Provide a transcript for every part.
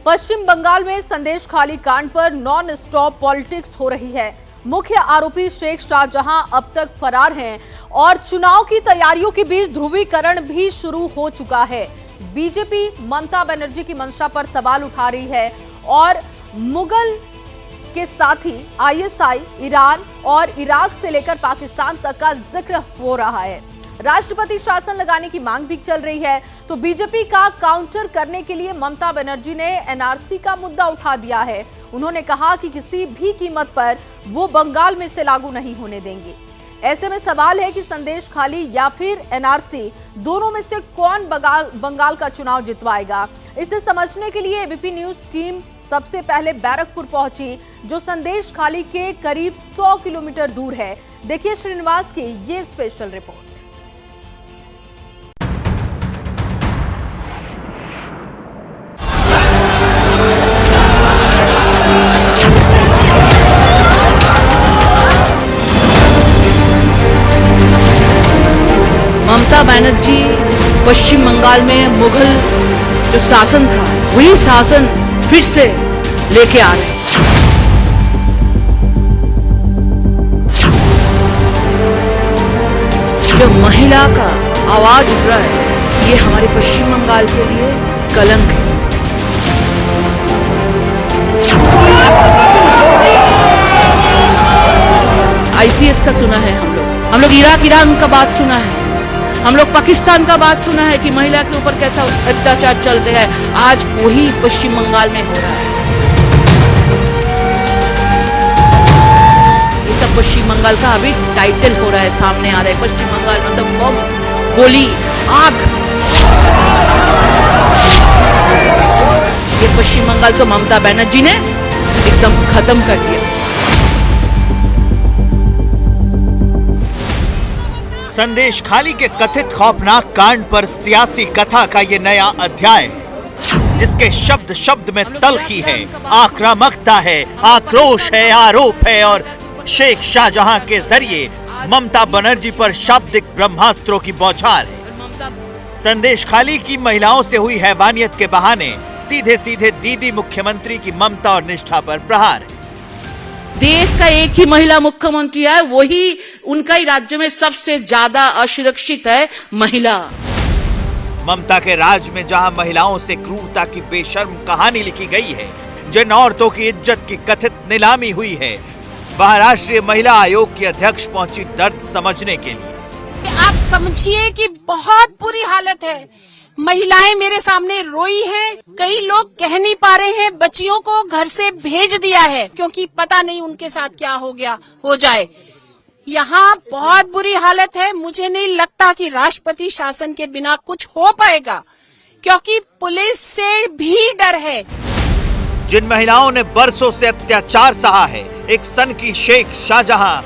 पश्चिम बंगाल में संदेश खाली कांड पर नॉन स्टॉप पॉलिटिक्स हो रही है। मुख्य आरोपी शेख शाहजहां अब तक फरार हैं और चुनाव की तैयारियों के बीच ध्रुवीकरण भी शुरू हो चुका है। बीजेपी ममता बनर्जी की मंशा पर सवाल उठा रही है और मुगल के साथ ही आईएसआई, ईरान और इराक से लेकर पाकिस्तान तक का जिक्र हो रहा है। राष्ट्रपति शासन लगाने की मांग भी चल रही है। तो बीजेपी का काउंटर करने के लिए ममता बनर्जी ने एनआरसी का मुद्दा उठा दिया है। उन्होंने कहा कि किसी भी कीमत पर वो बंगाल में से लागू नहीं होने देंगे। ऐसे में सवाल है कि संदेश खाली या फिर एनआरसी, दोनों में से कौन बंगाल का चुनाव जितवाएगा। इसे समझने के लिए एबीपी न्यूज टीम सबसे पहले बैरकपुर पहुंची, जो संदेश खाली के करीब 100 किलोमीटर दूर है। देखिए श्रीनिवास की ये स्पेशल रिपोर्ट। ममता बनर्जी पश्चिम बंगाल में मुगल जो शासन था, वही शासन फिर से लेके आ रहे हैं। जो महिला का आवाज उठ रहा है, ये हमारे पश्चिम बंगाल के लिए कलंक है। आईसीएस का सुना है हम लोग इराक ईरान का बात सुना है, हम लोग पाकिस्तान का बात सुना है कि महिला के ऊपर कैसा अत्याचार चलते हैं। आज वही पश्चिम बंगाल में हो रहा है। ये सब पश्चिम बंगाल का अभी टाइटल हो रहा है, सामने आ रहा है। पश्चिम बंगाल मतलब बम, गोली, आग। ये पश्चिम बंगाल तो ममता बनर्जी ने एकदम खत्म कर दिया। संदेश खाली के कथित खौफनाक कांड पर सियासी कथा का ये नया अध्याय है, जिसके शब्द शब्द में तल्खी है, आक्रामकता है, आक्रोश है, आरोप है और शेख शाहजहां के जरिए ममता बनर्जी पर शाब्दिक ब्रह्मास्त्रों की बौछार है। संदेश खाली की महिलाओं से हुई हैवानियत के बहाने सीधे सीधे दीदी मुख्यमंत्री की ममता और निष्ठा पर प्रहार है। देश का एक ही महिला मुख्यमंत्री है, वही उनका ही राज्य में सबसे ज्यादा असुरक्षित है महिला। ममता के राज में जहां महिलाओं से क्रूरता की बेशर्म कहानी लिखी गई है, जिन औरतों की इज्जत की कथित नीलामी हुई है, वहां राष्ट्रीय महिला आयोग की अध्यक्ष पहुंची दर्द समझने के लिए। आप समझिए कि बहुत बुरी हालत है। महिलाएं मेरे सामने रोई हैं, कई लोग कह नहीं पा रहे हैं, बच्चियों को घर से भेज दिया है क्योंकि पता नहीं उनके साथ क्या हो जाए। यहाँ बहुत बुरी हालत है। मुझे नहीं लगता कि राष्ट्रपति शासन के बिना कुछ हो पाएगा, क्योंकि पुलिस से भी डर है। जिन महिलाओं ने बरसों से अत्याचार सहा है, एक सन की शेख शाहजहां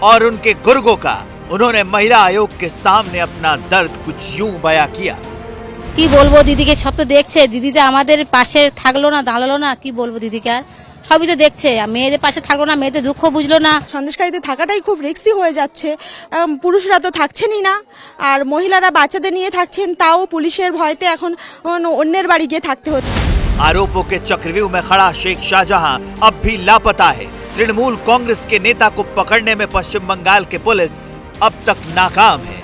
और उनके गुर्गों का, उन्होंने महिला आयोग के सामने अपना दर्द कुछ यूं बयां किया। কি বলবো, দিদিকে সব তো দেখছে, দিদি তো আমাদের পাশে থাকলো না, দাঁড়ালো না, কি বলবো দিদিকে, আর সবই তো দেখছে, মেয়েদের পাশে থাকলো না, মেয়েদের দুঃখ বুঝলো না। সন্দেশকারীতে থাকাটাই খুব রিস্কি হয়ে যাচ্ছে। পুরুষরা তো থাকছেনই না, আর মহিলারা বাচ্চাদের নিয়ে থাকছেন, তাও পুলিশের ভয়তে এখন অন্যের বাড়ি গিয়ে থাকতে হচ্ছে। आरोपों के चक्रव्यूह में खड़ा शेख शाहजहां अब भी लापता है। तृणमूल कांग्रेस के नेता को पकड़ने में पश्चिम बंगाल की पुलिस अब तक नाकाम है।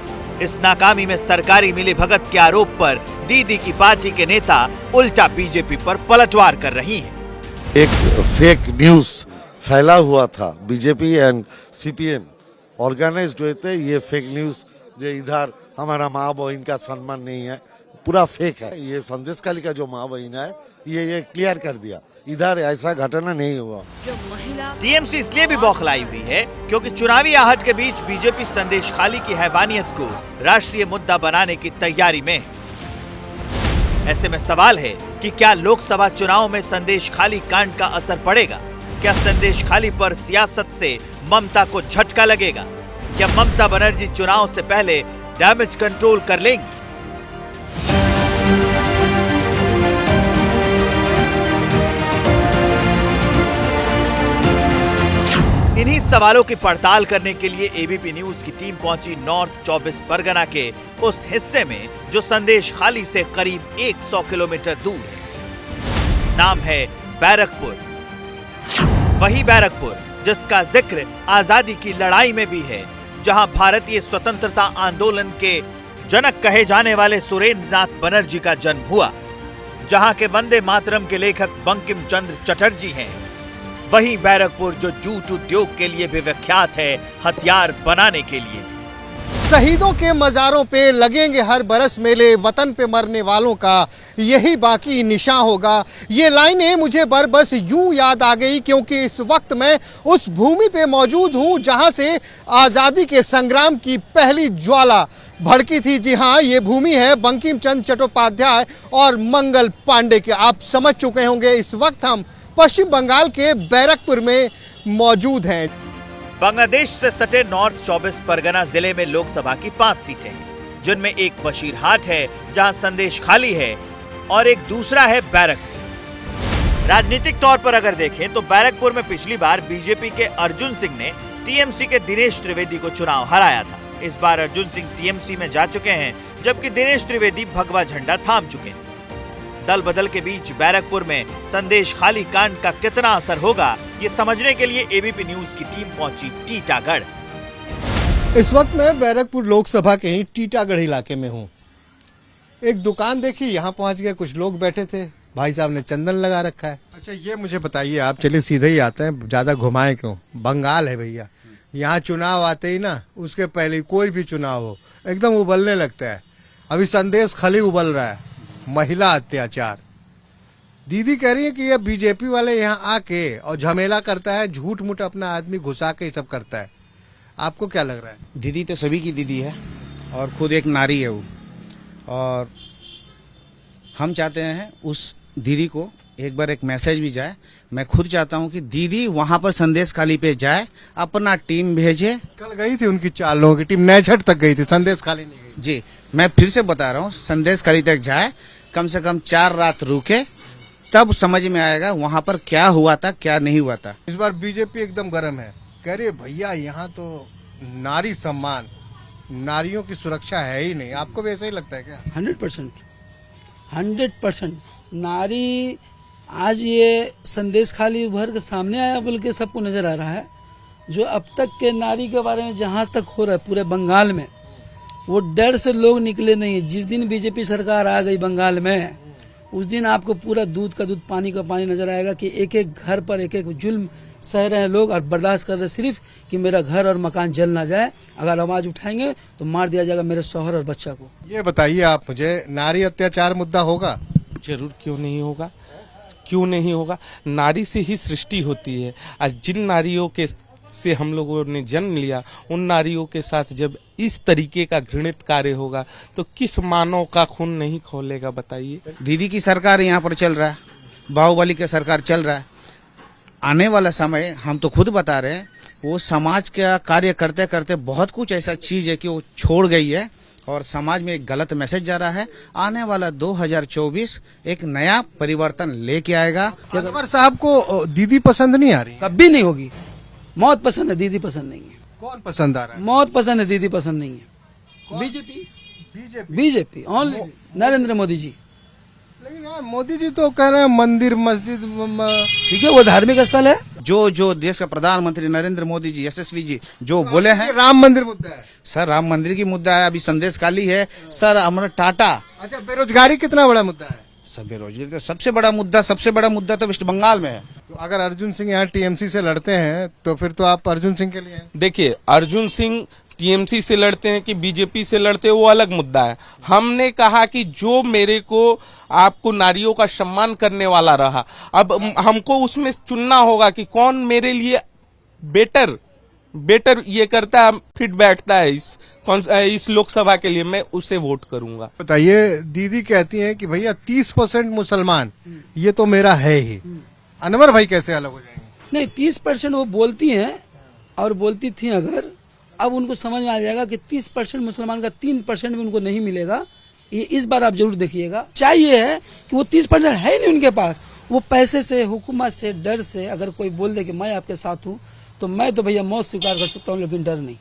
इस नाकामी में सरकारी मिलीभगत के आरोप पर दीदी की पार्टी के नेता उल्टा बीजेपी पर पलटवार कर रही हैं। एक फेक न्यूज फैला हुआ था, बीजेपी एंड सीपीएम ऑर्गेनाइज्ड हुए थे। ये फेक न्यूज जो इधर हमारा माँ बहन का सम्मान नहीं है, पूरा फेक है। ये संदेश खाली का जो माँ बहन है, ये क्लियर कर दिया, इधर ऐसा घटना नहीं हुआ। टीएमसी इसलिए भी बौखलाई हुई है क्योंकि चुनावी आहट के बीच बीजेपी संदेश खाली की हैवानियत को राष्ट्रीय मुद्दा बनाने की तैयारी में है। ऐसे में सवाल है कि क्या लोकसभा चुनाव में संदेश खाली कांड का असर पड़ेगा? क्या संदेश खाली पर सियासत से ममता को झटका लगेगा? क्या ममता बनर्जी चुनाव से पहले डैमेज कंट्रोल कर लेंगी? इन्हीं सवालों की पड़ताल करने के लिए एबीपी न्यूज की टीम पहुंची नॉर्थ 24 परगना के उस हिस्से में जो संदेश खाली से करीब 100 किलोमीटर दूर है। नाम है बैरकपुर। वही बैरकपुर जिसका जिक्र आजादी की लड़ाई में भी है, जहां भारतीय स्वतंत्रता आंदोलन के जनक कहे जाने वाले सुरेंद्र नाथ बनर्जी का जन्म हुआ, जहां के वंदे मातरम के लेखक बंकिम चंद्र चटर्जी हैं। वही बैरकपुर जो जूट उद्योग के लिए भी विख्यात है, हथियार बनाने के लिए। शहीदों के मज़ारों पे लगेंगे हर बरस मेले, वतन पे मरने वालों का यही बाकी निशान होगा। ये लाइनें मुझे बस यूं याद आ गई क्योंकि इस वक्त मैं उस भूमि पे मौजूद हूं जहां से आज़ादी के संग्राम की पहली ज्वाला भड़की थी। जी हाँ, ये भूमि है बंकिम चंद्र चट्टोपाध्याय और मंगल पांडे के। आप समझ चुके होंगे इस वक्त हम पश्चिम बंगाल के बैरकपुर में मौजूद हैं। बांग्लादेश से सटे नॉर्थ 24 परगना जिले में लोकसभा की 5 सीटें हैं, जिनमें एक बशीरहाट है जहां संदेश खाली है और एक दूसरा है बैरकपुर। राजनीतिक तौर पर अगर देखें तो बैरकपुर में पिछली बार बीजेपी के अर्जुन सिंह ने टीएमसी के दिनेश त्रिवेदी को चुनाव हराया था। इस बार अर्जुन सिंह टीएमसी में जा चुके हैं, जबकि दिनेश त्रिवेदी भगवा झंडा थाम चुके हैं। दल बदल के बीच बैरकपुर में संदेश खाली कांड का कितना असर होगा, ये समझने के लिए एबीपी न्यूज की टीम पहुंची टीटागढ़। इस वक्त मैं बैरकपुर लोकसभा के ही टीटागढ़ इलाके में हूँ। एक दुकान देखी, यहाँ पहुँच गए, कुछ लोग बैठे थे, भाई साहब ने चंदन लगा रखा है। अच्छा ये मुझे बताइए, आप चलिए सीधे ही आते हैं, ज्यादा घुमाए क्यों? बंगाल है भैया, यहाँ चुनाव आते ही ना उसके पहले कोई भी चुनाव हो एकदम उबलने लगता है। अभी संदेश खाली उबल रहा है, महिला अत्याचार। दीदी कह रही है कि ये बीजेपी वाले यहाँ आके और झमेला करता है, झूठ मूठ अपना आदमी घुसा के सब करता है। आपको क्या लग रहा है? दीदी तो सभी की दीदी है और खुद एक नारी है वो, और हम चाहते हैं उस दीदी को एक बार एक मैसेज भी जाए। मैं खुद चाहता हूं कि दीदी वहां पर संदेश खाली पे जाए, अपना टीम भेजे। कल गई थी उनकी 4 लोगों की टीम, नैछट तक गई थी, संदेश खाली नहीं गई। जी मैं फिर से बता रहा हूं, संदेश खाली तक जाए, कम से कम 4 रात रुके, तब समझ में आएगा वहां पर क्या हुआ था क्या नहीं हुआ था। इस बार बीजेपी एकदम गर्म है, कह रही है भैया यहाँ तो नारी सम्मान, नारियों की सुरक्षा है ही नहीं। आपको भी ऐसा ही लगता है क्या? 100% नारी आज ये संदेश खाली उभर के सामने आया, बल्कि सबको नजर आ रहा है जो अब तक के नारी के बारे में जहां तक हो रहा है पूरे बंगाल में, वो डर से लोग निकले नहीं। जिस दिन बीजेपी सरकार आ गई बंगाल में, उस दिन आपको पूरा दूध का दूध पानी का पानी नजर आएगा कि एक एक घर पर एक एक जुल्म सह रहे हैं लोग और बर्दाश्त कर रहे सिर्फ कि मेरा घर और मकान जल ना जाए। अगर आवाज उठाएंगे तो मार दिया जाएगा मेरे शौहर और बच्चा को। ये बताइए आप मुझे, नारी अत्याचार मुद्दा होगा? जरूर, क्यों नहीं होगा, क्यों नहीं होगा। नारी से ही सृष्टि होती है, और जिन नारियों के से हम लोगों ने जन्म लिया, उन नारियों के साथ जब इस तरीके का घृणित कार्य होगा तो किस मानव का खून नहीं खोलेगा, बताइए। दीदी की सरकार यहाँ पर चल रहा है, बाहुबली की सरकार चल रहा है। आने वाला समय हम तो खुद बता रहे हैं, वो समाज का कार्य करते करते बहुत कुछ ऐसा चीज है कि वो छोड़ गई है और समाज में एक गलत मैसेज जा रहा है। आने वाला 2024 एक नया परिवर्तन लेके आएगा। अकबर साहब को दीदी पसंद नहीं आ रही? कभी नहीं होगी। मौत पसंद है, दीदी पसंद नहीं है। कौन पसंद आ रहा है? मौत पसंद है, दीदी पसंद नहीं है। BJP only Narendra Modi ji. लेकिन यार मोदी जी तो कह रहे हैं मंदिर मस्जिद ठीक है, वो धार्मिक स्थल है। जो देश का प्रधानमंत्री नरेंद्र मोदी जी, यशस्वी जी जो बोले हैं, राम मंदिर मुद्दा है सर, राम मंदिर की मुद्दा है। अभी संदेश खाली है सर, अमर टाटा। अच्छा, बेरोजगारी कितना बड़ा मुद्दा है? सर बेरोजगारी तो सबसे बड़ा मुद्दा तो वेस्ट बंगाल में है। तो अगर अर्जुन सिंह यहाँ टीएमसी से लड़ते हैं तो फिर तो आप अर्जुन सिंह के लिए हैं। देखिए, अर्जुन सिंह टीएमसी से लड़ते हैं कि बीजेपी से लड़ते हैं, वो अलग मुद्दा है। हमने कहा कि जो मेरे को आपको नारियों का सम्मान करने वाला रहा, अब हमको उसमें चुनना होगा कि कौन मेरे लिए बेटर ये करता है, फिट बैठता है इस लोकसभा के लिए, मैं उसे वोट करूंगा। बताइए, दीदी कहती हैं कि भैया 30% मुसलमान ये तो मेरा है ही। अनवर भाई कैसे अलग हो जाएंगे? नहीं, 30% वो बोलती हैं और बोलती थी, अगर अब उनको समझ में आ जाएगा कि 30% मुसलमान का 3% भी उनको नहीं मिलेगा। ये इस बार आप जरूर देखिएगा। चाहिए है कि वो 30% है ही नहीं उनके पास। वो पैसे से, हुकूमत से, डर से अगर कोई बोल दे कि मैं आपके साथ हूँ तो मैं तो भैया मौत स्वीकार कर सकता हूँ, लेकिन डर नहीं।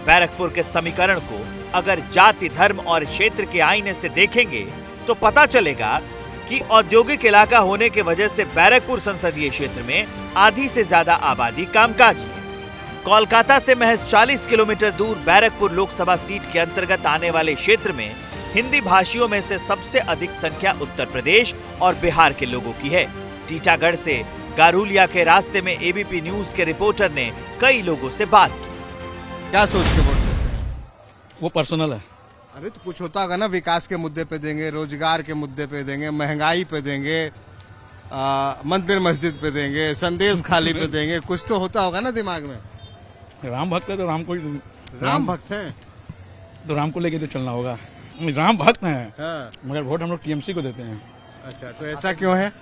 बैरकपुर के समीकरण को अगर जाति, धर्म और क्षेत्र के आईने से देखेंगे तो पता चलेगा कि औद्योगिक इलाका होने के वजह से बैरकपुर संसदीय क्षेत्र में आधी से ज्यादा आबादी कामकाजी है। कोलकाता से महज 40 किलोमीटर दूर बैरकपुर लोकसभा सीट के अंतर्गत आने वाले क्षेत्र में हिंदी भाषियों में से सबसे अधिक संख्या उत्तर प्रदेश और बिहार के लोगों की है। टीटागढ़ से गारुलिया के रास्ते में एबीपी न्यूज के रिपोर्टर ने कई लोगों से बात की। क्या सोच के वोट देते हैं? वो पर्सनल है। अरे तो कुछ होता होगा ना, विकास के मुद्दे पे देंगे, रोजगार के मुद्दे पे देंगे, महंगाई पे देंगे, मंदिर मस्जिद पे देंगे, संदेश खाली पे देंगे, कुछ तो होता होगा ना दिमाग में। राम भक्त है तो राम को राम भक्त हैं तो राम को लेके तो चलना होगा। राम भक्त हैं, हाँ। मगर वोट हम लोग टीएमसी को देते हैं। अच्छा, तो ऐसा क्यों है?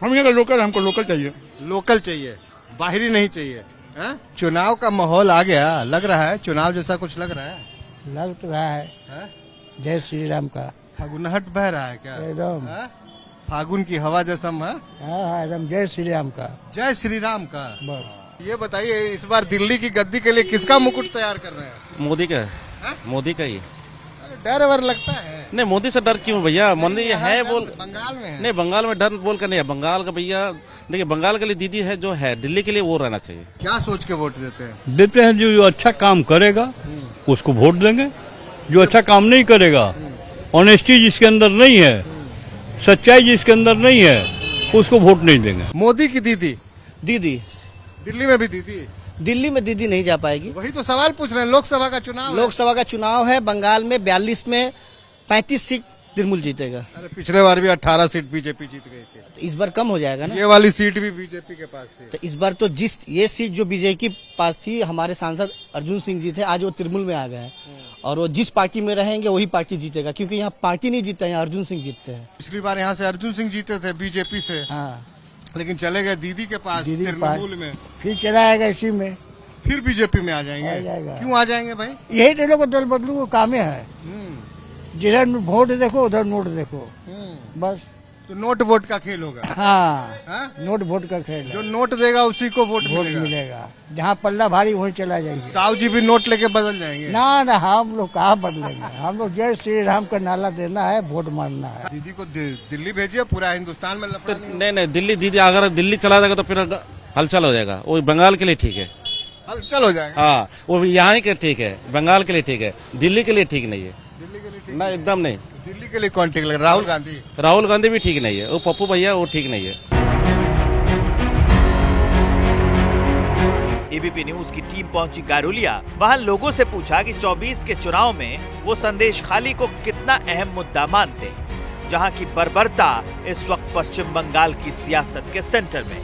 हम यहाँ लोकल, हमको लोकल चाहिए। लोकल चाहिए, बाहरी नहीं चाहिए। है? चुनाव का माहौल आ गया, लग रहा है चुनाव जैसा कुछ लग रहा है। लग तो रहा है जय श्री राम का फागुनहट बह रहा है क्या? एकदम फागुन की हवा जैसा है। हाँ एकदम जय श्री राम का। जय श्री राम का। ये बताइए, इस बार दिल्ली की गद्दी के लिए किसका मुकुट तैयार कर रहे हैं? मोदी का। मोदी का ही। डर वर लगता है? नहीं, मोदी से डर क्यों भैया? मोदी है बोल, बंगाल में है। नहीं बंगाल में डर बोल कर नहीं है। बंगाल का भैया देखिए, बंगाल के लिए दीदी है जो है, दिल्ली के लिए वो रहना चाहिए। क्या सोच के वोट देते हैं? देते हैं जो अच्छा काम करेगा उसको वोट देंगे, जो अच्छा काम नहीं करेगा, ऑनेस्टी जिसके अंदर नहीं है, सच्चाई जिसके अंदर नहीं है, उसको वोट नहीं देंगे। मोदी की दीदी दीदी दिल्ली में भी दीदी? दिल्ली में दीदी नहीं जा पाएगी। वही तो सवाल पूछ रहे हैं, लोकसभा का चुनाव। लोकसभा का चुनाव है, बंगाल में 42 में 35 सीट तृणमूल जीतेगा। अरे पिछले बार भी 18 सीट बीजेपी जीत गई थी। तो इस बार कम हो जाएगा ना। ये वाली सीट भी बीजेपी के पास थी। तो इस बार तो ये सीट जो बीजेपी के पास थी, हमारे सांसद अर्जुन सिंह जी थे, आज वो तृणमूल में आ गए हैं। और वो जिस पार्टी में रहेंगे वही पार्टी जीतेगा, क्योंकि यहाँ पार्टी नहीं जीतता, यहाँ अर्जुन सिंह जीतते हैं। पिछली बार यहाँ से अर्जुन सिंह जीते थे बीजेपी से। हाँ, लेकिन चले गए दीदी के पास तृणमूल में। फिर चला आएगा इसी में, फिर बीजेपी में आ जाएंगे। क्यों आ जाएंगे भाई? यही तो लोग दल बदलू को कामे है। जिधर वोट देखो उधर नोट देखो, बस। तो नोट वोट का खेल होगा। हाँ, नोट वोट का खेल। जो नोट देगा उसी को वोट मिलेगा। जहाँ पल्ला भारी वहीं चला जाएगा। साहु जी भी नोट लेके बदल जाएंगे? ना, हम लोग कहाँ बदलेंगे। हम लोग जय श्री राम का नारा देना है, वोट मारना है। दीदी को दिल्ली भेजिए, पूरा हिंदुस्तान में लफड़ा नहीं। नहीं, दिल्ली दीदी अगर दिल्ली चला जाएगा तो फिर हलचल हो जाएगा। वो बंगाल के लिए ठीक है, हलचल हो जाएगा। हाँ, वो यहाँ के ठीक है, बंगाल के लिए ठीक है, दिल्ली के लिए ठीक नहीं है। दिल्ली के लिए ठीक नहीं, एकदम नहीं। दिल्ली के लिए कौन ठीक लगे? राहुल गांधी? राहुल गांधी भी ठीक नहीं है, वो पप्पू भैया वो ठीक नहीं है। एबीपी न्यूज की टीम पहुंची गारुलिया। वहां लोगों से पूछा कि 24 के चुनाव में वो संदेश खाली को कितना अहम मुद्दा मानते हैं, जहां की बर्बरता इस वक्त पश्चिम बंगाल की सियासत के सेंटर में।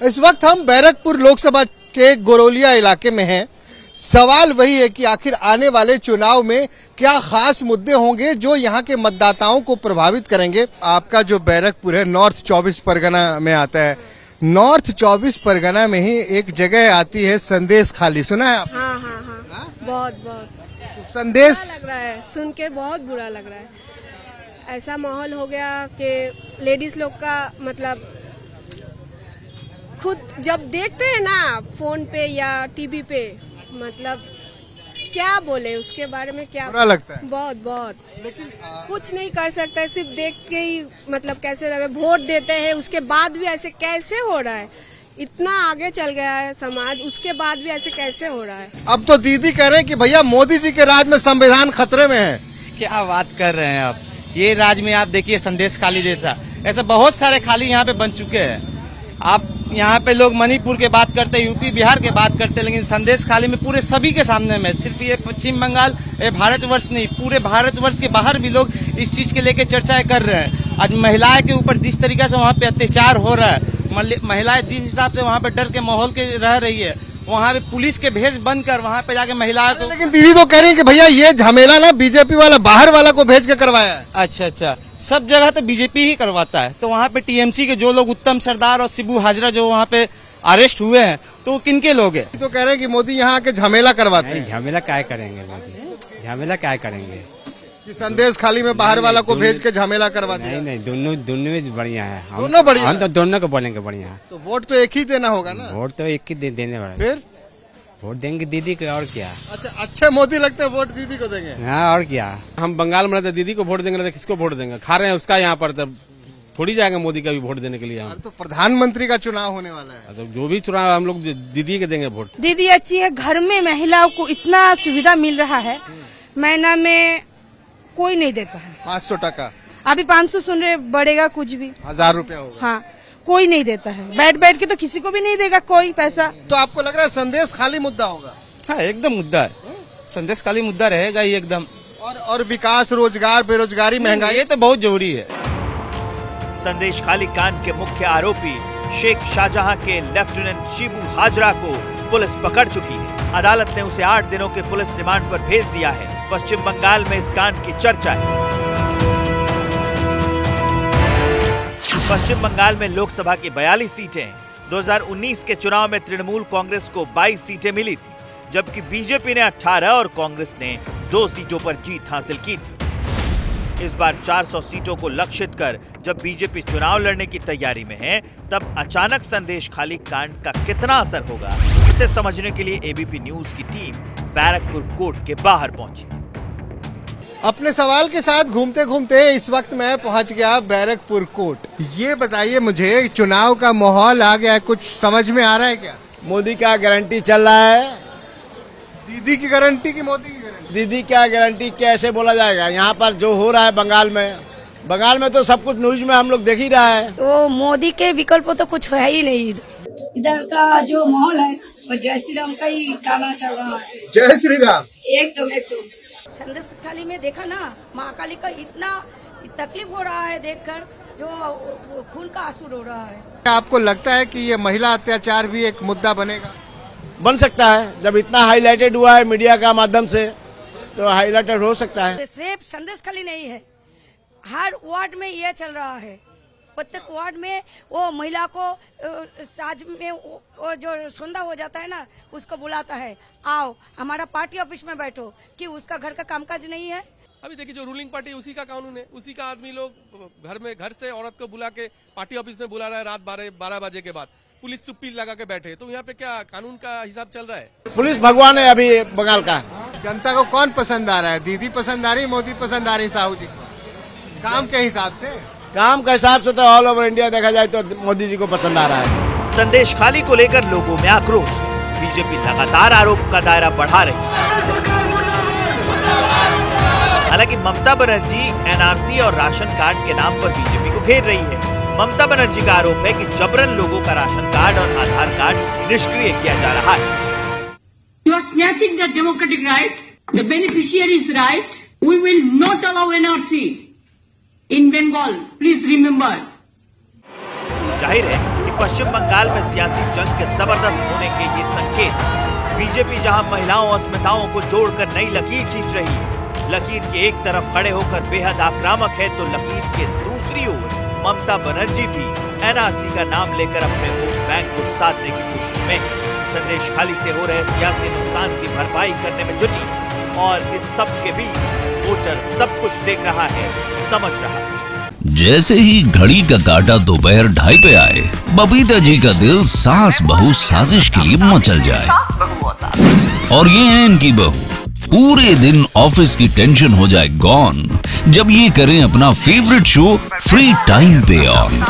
इस वक्त हम बैरकपुर लोकसभा के गोरोलिया इलाके में हैं। सवाल वही है कि आखिर आने वाले चुनाव में क्या खास मुद्दे होंगे जो यहाँ के मतदाताओं को प्रभावित करेंगे। आपका जो बैरकपुर है नॉर्थ 24 परगना में आता है। नॉर्थ 24 परगना में ही एक जगह आती है संदेश खाली, सुना है आप? हाँ हाँ हाँ, बहुत बहुत। तो संदेश लग रहा है, सुन के बहुत बुरा लग रहा है। ऐसा माहौल हो गया कि लेडीज लोग का मतलब खुद जब देखते हैं ना फोन पे या टीवी पे, मतलब क्या बोले उसके बारे में, क्या बुरा लगता है। बहुत बहुत। लेकिन कुछ नहीं कर सकता है, सिर्फ देख के ही मतलब कैसे लगे। वोट देते हैं उसके बाद भी ऐसे कैसे हो रहा है? इतना आगे चल गया है समाज, उसके बाद भी ऐसे कैसे हो रहा है? अब तो दीदी कह रहे हैं कि भैया मोदी जी के राज में संविधान खतरे में है। क्या बात कर रहे हैं आप? ये राज में आप देखिए संदेश खाली जैसा, ऐसे बहुत सारे खाली यहाँ पे बन चुके हैं। आप यहाँ पे लोग मणिपुर के बात करते हैं, यूपी बिहार के बात करते हैं, लेकिन संदेश खाली में पूरे सभी के सामने में, सिर्फ ये पश्चिम बंगाल, ये भारतवर्ष नहीं, पूरे भारतवर्ष के बाहर भी लोग इस चीज के लेके चर्चाएं कर रहे हैं। आज महिलाएं के ऊपर जिस तरीके से वहाँ पे अत्याचार हो रहा है, महिलाएं जिस हिसाब से वहाँ पे डर के माहौल के रह रही है, वहाँ पे पुलिस के भेष बनकर वहाँ पे जाके महिलाओं को। लेकिन दीदी तो कह रही है कि भैया ये झमेला ना बीजेपी वाला बाहर वाला को भेज के करवाया है। अच्छा, सब जगह तो बीजेपी ही करवाता है। तो वहाँ पे टीएमसी के जो लोग, उत्तम सरदार और शिबू हाजरा जो वहाँ पे अरेस्ट हुए हैं, तो किनके लोग हैं? तो कह रहे हैं कि मोदी यहाँ आके झमेला करवाते हैं। झमेला क्या करेंगे मोदी? झमेला क्या करेंगे? कि संदेश खाली में बाहर वाला को भेज के झमेला करवा दिया। नहीं, दोनों में बढ़िया है। दोनों बढ़िया? हम तो दोनों को बोलेंगे बढ़िया है। तो वोट तो एक ही देना होगा ना? वोट तो एक ही देने वाला। फिर वोट देंगे दीदी को, और क्या। अच्छा, अच्छे मोदी लगते हैं, वोट दीदी को देंगे। हाँ, और क्या। हम बंगाल में रहते दीदी को वोट देंगे, किसको वोट देंगे? खा रहे हैं उसका यहाँ पर, तब थोड़ी जाएंगे मोदी का भी वोट देने के लिए। हम तो प्रधानमंत्री का चुनाव होने वाला है, तो जो भी चुनाव हम लोग दीदी के देंगे वोट। दीदी अच्छी है, घर में महिलाओं को इतना सुविधा मिल रहा है, महीना में कोई नहीं देता है। 500 टका, अभी 500 सुन रहे, बढ़ेगा कुछ भी, 1000 रुपया होगा। हाँ, कोई नहीं देता है, बैठ के तो किसी को भी नहीं देगा कोई पैसा। तो आपको लग रहा है संदेश खाली मुद्दा होगा? हाँ, एकदम मुद्दा है, संदेश खाली मुद्दा रहेगा ही एकदम। और विकास, रोजगार, बेरोजगारी, महंगाई, ये तो बहुत जरूरी है। संदेश खाली कांड के मुख्य आरोपी शेख शाहजहां के लेफ्टिनेंट शिबू हाजरा को पुलिस पकड़ चुकी है। अदालत ने उसे 8 दिनों के पुलिस रिमांड पर भेज दिया है। पश्चिम बंगाल में इस कांड की चर्चा है। पश्चिम बंगाल में लोकसभा की 42 सीटें, 2019 के चुनाव में तृणमूल कांग्रेस को 22 सीटें मिली थी, जबकि बीजेपी ने 18 और कांग्रेस ने 2 सीटों पर जीत हासिल की थी। इस बार 400 सीटों को लक्षित कर जब बीजेपी चुनाव लड़ने की तैयारी में है, तब अचानक संदेश खाली कांड का कितना असर होगा, इसे समझने के लिए एबीपी न्यूज की टीम बैरकपुर कोर्ट के बाहर पहुंची। अपने सवाल के साथ घूमते घूमते इस वक्त मैं पहुंच गया बैरकपुर कोर्ट। ये बताइए मुझे, चुनाव का माहौल आ गया है, कुछ समझ में आ रहा है क्या? मोदी का गारंटी चल रहा है। दीदी की गारंटी की मोदी की गारंटी? दीदी क्या गारंटी, कैसे बोला जाएगा? यहाँ पर जो हो रहा है बंगाल में तो सब कुछ न्यूज में हम लोग देख ही रहा है। तो मोदी के विकल्प तो कुछ है ही नहीं। इधर का जो माहौल है वो जय श्री राम का ही गाना चल रहा है। जय श्री राम, एकदम। संदेश खाली में देखा ना, महाकाली का इतना तकलीफ हो रहा है देखकर, जो खून का आंसू हो रहा है। आपको लगता है कि ये महिला अत्याचार भी एक मुद्दा बनेगा? बन सकता है, जब इतना हाईलाइटेड हुआ है मीडिया का माध्यम से, तो हाईलाइटेड हो सकता है। सिर्फ संदेश खाली नहीं है, हर वार्ड में ये चल रहा है। प्रत्येक वार्ड में वो महिला को साज में वो जो संध्या हो जाता है ना, उसको बुलाता है, आओ हमारा पार्टी ऑफिस में बैठो, कि उसका घर का कामकाज नहीं है। अभी देखिए, जो रूलिंग पार्टी उसी का कानून है, उसी का आदमी लोग घर से औरत को बुला के पार्टी ऑफिस में बुला रहा है रात 12 बजे के बाद। पुलिस चुप्पी लगा के बैठे, तो यहाँ पे क्या कानून का हिसाब चल रहा है? पुलिस भगवान है अभी बंगाल का। जनता को कौन पसंद आ रहा है? दीदी पसंद आ रही, मोदी पसंद आ रही साहू जी को? काम के हिसाब से? काम के हिसाब से तो ऑल ओवर इंडिया देखा जाए तो मोदी जी को पसंद आ रहा है। संदेश खाली को लेकर लोगों में आक्रोश। बीजेपी लगातार आरोप का दायरा बढ़ा रही है। हालांकि ममता बनर्जी एनआरसी और राशन कार्ड के नाम पर बीजेपी को घेर रही है। ममता बनर्जी का आरोप है कि जबरन लोगों का राशन कार्ड और आधार कार्ड निष्क्रिय किया जा रहा है। You are snatching the democratic right, the beneficiary's right. We will not allow NRC in Bengal. Please remember. जाहिर है कि पश्चिम बंगाल में सियासी जंग के जबरदस्त होने के ये संकेत। बीजेपी जहां महिलाओं और अस्मिताओं को जोड़कर नई लकीर खींच रही है, लकीर के एक तरफ खड़े होकर बेहद आक्रामक है, तो लकीर के दूसरी ओर ममता बनर्जी भी एनआरसी का नाम लेकर अपने वोट बैंक को साधने की कोशिश में संदेश खाली से हो रहे सियासी नुकसान की भरपाई करने में जुटी। और इस सब के बीच वोटर सब कुछ देख रहा है, समझ रहा है। जैसे ही घड़ी का काटा दोपहर 2:30 पे आए, बबीता जी का दिल सास बहू साजिश के लिए मचल जाए। और ये है इनकी बहू, पूरे दिन ऑफिस की टेंशन हो जाए गॉन जब ये करें अपना फेवरेट शो फ्री टाइम पे ऑन।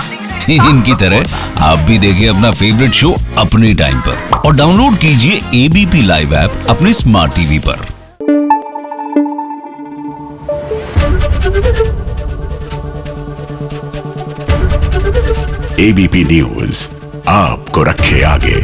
इनकी तरह आप भी देखिए अपना फेवरेट शो अपने टाइम पर और डाउनलोड कीजिए एबीपी लाइव ऐप अपने स्मार्ट टीवी पर। एबीपी न्यूज आपको रखे आगे।